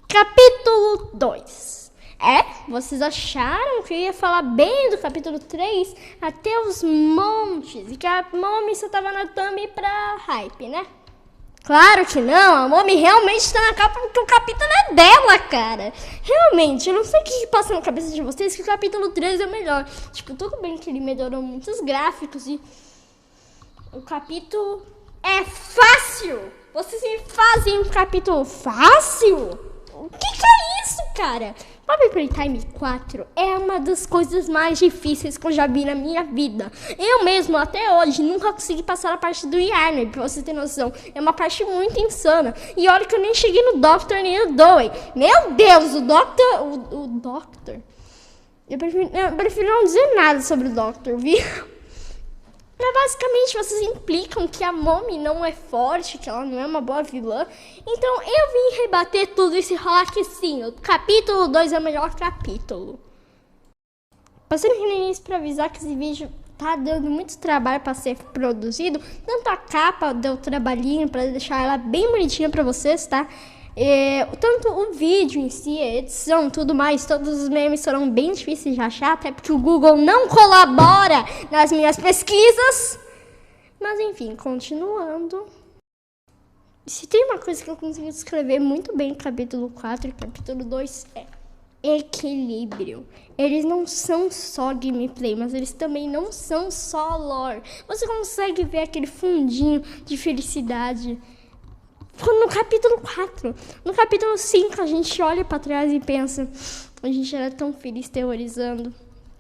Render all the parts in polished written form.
Capítulo 2. Vocês acharam que eu ia falar bem do capítulo 3 até os montes e que a Momi só tava na thumb pra hype, né? Claro que não, a Momi realmente tá na capa porque o capítulo é dela, cara. Realmente, eu não sei o que passa na cabeça de vocês que o capítulo 3 é o melhor. Tipo, tudo bem que ele melhorou muitos gráficos e o capítulo é fácil. Vocês me fazem um capítulo fácil? O que é isso, cara? Mob Playtime 4 é uma das coisas mais difíceis que eu já vi na minha vida. Eu mesmo, até hoje, nunca consegui passar a parte do Yarn, pra você ter noção. É uma parte muito insana. E olha que eu nem cheguei no Doctor nem no Dewey. Meu Deus, o Doctor... Eu prefiro não dizer nada sobre o Doctor, viu? Mas basicamente vocês implicam que a Momi não é forte, que ela não é uma boa vilã. Então eu vim rebater tudo isso e falar que sim, o capítulo 2 é o melhor capítulo. Passando aqui no início pra avisar que esse vídeo tá dando muito trabalho pra ser produzido. Tanto a capa deu trabalhinho pra deixar ela bem bonitinha pra vocês, tá? Tanto o vídeo em si, a edição, tudo mais, todos os memes foram bem difíceis de achar, até porque o Google não colabora nas minhas pesquisas. Mas enfim, continuando. Se tem uma coisa que eu consegui descrever muito bem no capítulo 4 e capítulo 2 é equilíbrio. Eles não são só gameplay, mas eles também não são só lore. Você consegue ver aquele fundinho de felicidade no capítulo 4. No capítulo 5, a gente olha pra trás e pensa: a gente era tão feliz teorizando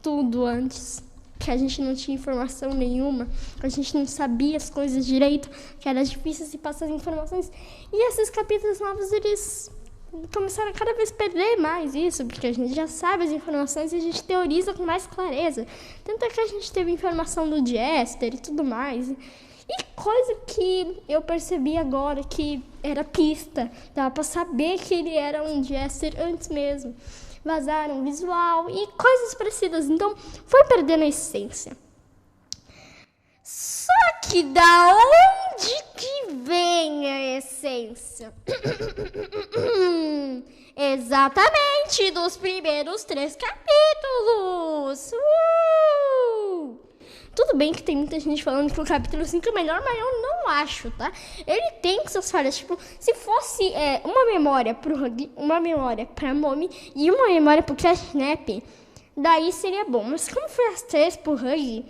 tudo antes, que a gente não tinha informação nenhuma, a gente não sabia as coisas direito, que era difícil se passar as informações. E esses capítulos novos, eles começaram a cada vez perder mais isso, porque a gente já sabe as informações e a gente teoriza com mais clareza. Tanto é que a gente teve informação do Jester e tudo mais. E coisa que eu percebi agora que era pista. Dava pra saber que ele era um Jester antes mesmo. Vazaram visual e coisas parecidas. Então, foi perdendo a essência. Só que da onde que vem a essência? Exatamente, dos primeiros 3 capítulos. Tudo bem que tem muita gente falando que o capítulo 5 é melhor, mas eu não acho, tá? Ele tem suas falhas, tipo, se fosse uma memória pro Huggy, uma memória pra Momi e uma memória pro Catnap, daí seria bom. Mas como foi as 3 pro Huggy,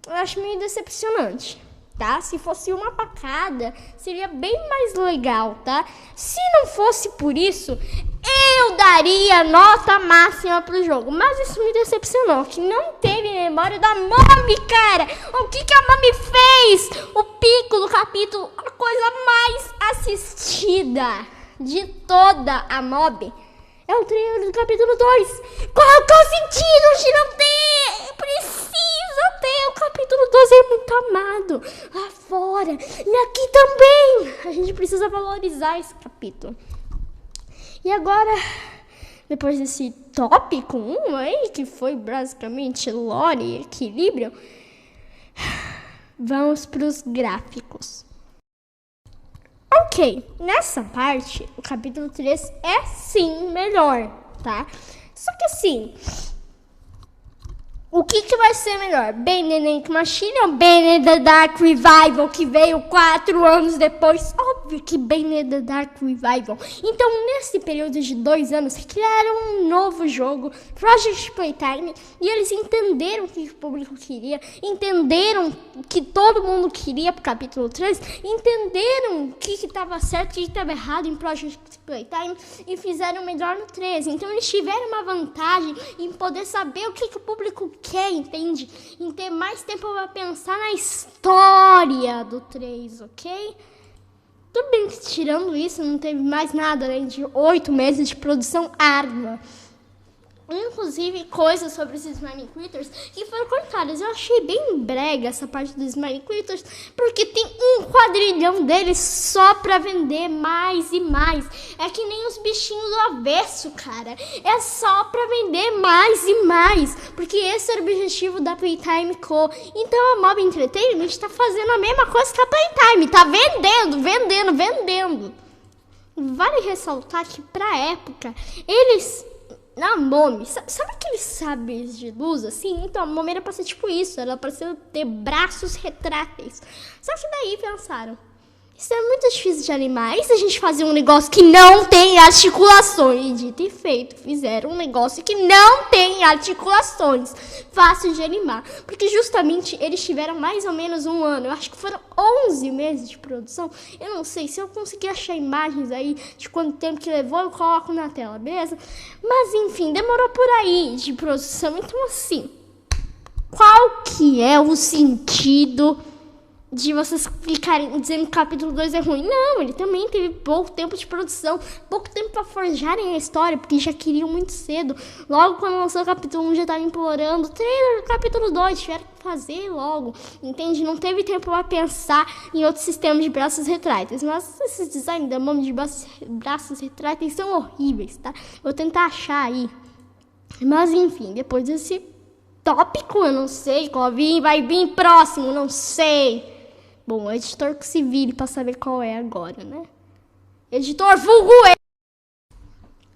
eu acho meio decepcionante, tá? Se fosse uma pra cada, seria bem mais legal, tá? Se não fosse por isso, eu daria nota máxima pro jogo. Mas isso me decepcionou, que não teve memória da Momi, cara. O que a Momi fez? O pico do capítulo, a coisa mais assistida de toda a Mob, é o trailer do capítulo 2. Qual é o sentido de não ter? Precisa ter. O capítulo 2 é muito amado lá fora e aqui também. A gente precisa valorizar esse capítulo. E agora, depois desse tópico 1 aí, que foi basicamente lore e equilíbrio, vamos para os gráficos. Ok, nessa parte, o capítulo 3 é sim melhor, tá? Só que assim, o que vai ser melhor? Bane the Ink Machine ou Bane the Dark Revival, que veio 4 anos depois? Óbvio que Bane the Dark Revival. Então, nesse período de 2 anos, criaram um novo jogo, Project Playtime, e eles entenderam o que o público queria, entenderam o que todo mundo queria pro capítulo 3, entenderam o que estava certo, o que estava errado em Project Playtime, e fizeram melhor no 13. Então, eles tiveram uma vantagem em poder saber o que o público quer, entende? Em ter mais tempo para pensar na história do 3, ok? Tudo bem que tirando isso, não teve mais nada além de 8 meses de produção árdua. Inclusive, coisas sobre os Smiley Critters que foram cortadas. Eu achei bem brega essa parte dos Smiley Critters, porque tem 1 quadrilhão deles só pra vender mais e mais. É que nem os bichinhos do avesso, cara. É só pra vender mais e mais, porque esse era o objetivo da Playtime Co. Então a Mob Entertainment tá fazendo a mesma coisa que a Playtime. Tá vendendo. Vale ressaltar que pra época, eles... Na Momi, sabe aqueles sabres de luz, assim? Então, a Momi era pra ser tipo isso, era pra ter braços retráteis. Só que daí pensaram, isso é muito difícil de animar. E se a gente fazer um negócio que não tem articulações? E dito e feito, fizeram um negócio que não tem articulações. Fácil de animar. Porque justamente eles tiveram mais ou menos um ano. Eu acho que foram 11 meses de produção. Eu não sei, se eu conseguir achar imagens aí de quanto tempo que levou, eu coloco na tela, beleza? Mas enfim, demorou por aí de produção. Então assim, qual que é o sentido de vocês ficarem dizendo que o capítulo 2 é ruim? Não, ele também teve pouco tempo de produção, pouco tempo pra forjarem a história, porque já queriam muito cedo. Logo quando lançou o capítulo 1 já tava implorando, trailer do capítulo 2, tiveram que fazer logo, entende? Não teve tempo pra pensar em outros sistemas de braços retráteis, mas esses designs da mão de braços retráteis são horríveis, tá? Vou tentar achar aí. Mas enfim, depois desse tópico, eu não sei qual vai vir próximo, não sei. Bom, o editor que se vire pra saber qual é agora, né? Editor vulgo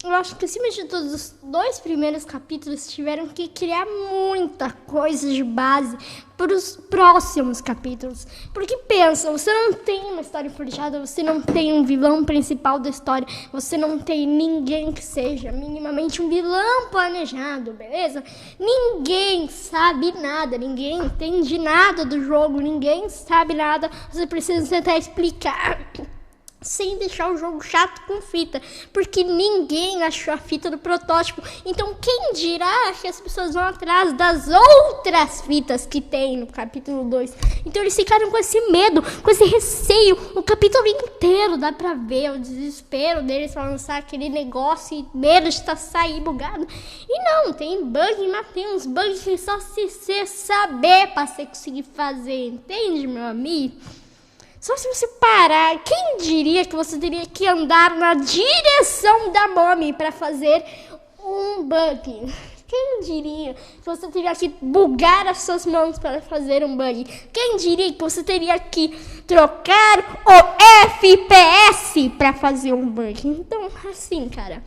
Eu acho que acima de todos os 2 primeiros capítulos tiveram que criar muita coisa de base para os próximos capítulos. Porque pensa, você não tem uma história forjada, você não tem um vilão principal da história, você não tem ninguém que seja minimamente um vilão planejado, beleza? Ninguém sabe nada, ninguém entende nada do jogo, ninguém sabe nada, você precisa tentar explicar sem deixar o jogo chato com fita, porque ninguém achou a fita do protótipo. Então quem dirá que as pessoas vão atrás das outras fitas que tem no capítulo 2? Então eles ficaram com esse medo, com esse receio, o capítulo inteiro dá pra ver o desespero deles pra lançar aquele negócio e medo de sair bugado. E não, tem bug, mas tem uns bugs que só se você saber pra você conseguir fazer, entende, meu amigo? Só se você parar, quem diria que você teria que andar na direção da Momi para fazer um bug? Quem diria que você teria que bugar as suas mãos para fazer um bug? Quem diria que você teria que trocar o FPS para fazer um bug? Então, assim, cara,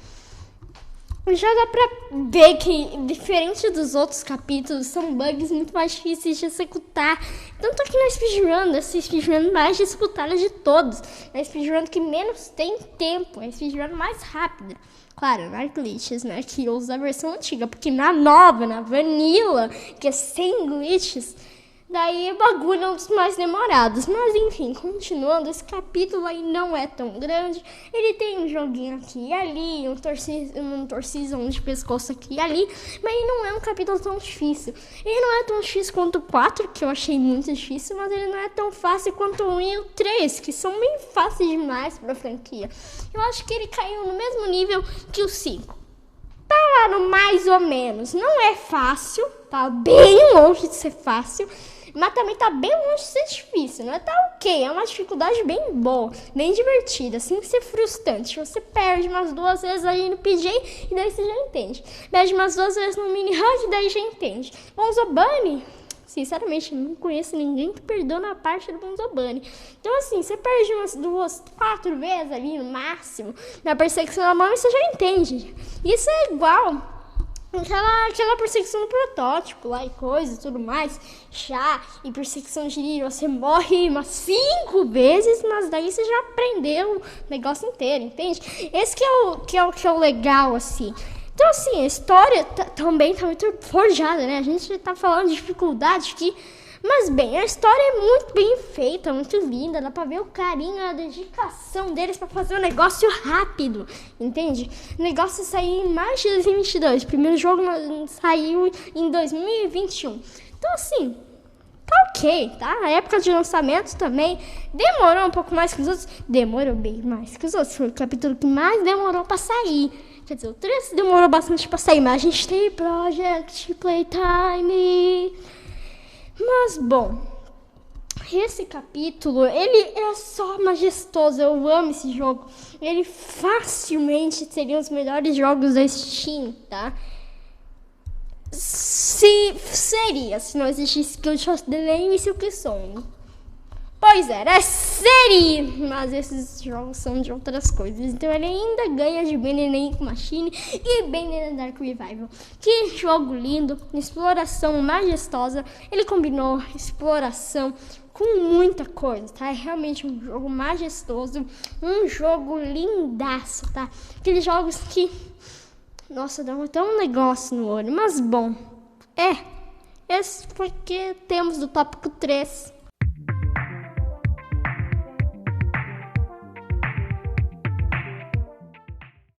já dá pra ver que, diferente dos outros capítulos, são bugs muito mais difíceis de executar. Tanto aqui na speedrun, essa speedrun mais disputada de todos. É a speedrun que menos tem tempo, é a speedrun mais rápida. Claro, na glitches, né, que usa a versão antiga, porque na nova, na vanilla, que é sem glitches, daí o bagulho é um dos mais demorados. Mas enfim, continuando, esse capítulo aí não é tão grande. Ele tem um joguinho aqui e ali, um torcisão de pescoço aqui e ali, mas ele não é um capítulo tão difícil. Ele não é tão difícil quanto o 4, que eu achei muito difícil, mas ele não é tão fácil quanto o 1 e o 3, que são bem fáceis demais pra franquia. Eu acho que ele caiu no mesmo nível que o 5. Tá lá no mais ou menos. Não é fácil, tá bem longe de ser fácil, mas também tá bem longe de ser difícil, não é? Tá ok, é uma dificuldade bem boa, bem divertida, sem ser frustrante. Você perde umas 2 vezes aí no PJ e daí você já entende. Perde umas 2 vezes no mini hug e daí já entende. Bonzo Bunny, sinceramente, não conheço ninguém que perdeu na parte do Bonzo Bunny. Então assim, você perde umas 2, 4 vezes ali no máximo na perseguição da mão e você já entende. Isso é igual aquela perseguição do protótipo lá e coisa e tudo mais, chá e perseguição de Liro, você morre umas 5 vezes, mas daí você já aprendeu o negócio inteiro, entende? Esse que é o legal, assim. Então, assim, a história também tá muito forjada, né? A gente tá falando de dificuldade aqui, mas bem, a história é muito bem feita, muito linda, dá pra ver o carinho, a dedicação deles pra fazer um negócio rápido, entende? O negócio saiu em março de 2022, o primeiro jogo saiu em 2021. Então, assim, tá ok, tá? A época de lançamento também demorou um pouco mais que os outros, demorou bem mais que os outros, foi o capítulo que mais demorou pra sair. Quer dizer, o 3 demorou bastante pra sair, mas a gente tem Project Playtime. Mas, bom, esse capítulo, ele é só majestoso, eu amo esse jogo. Ele facilmente seria um dos melhores jogos da Steam, tá? Se não existisse Guild of the Lane e Silk Song. Pois é, série, mas esses jogos são de outras coisas. Então ele ainda ganha de Banana Machine e Banana Dark Revival. Que jogo lindo, exploração majestosa. Ele combinou exploração com muita coisa, tá? É realmente um jogo majestoso, um jogo lindaço, tá? Aqueles jogos que, nossa, dá até um negócio no olho, mas bom, esse porque temos do tópico 3.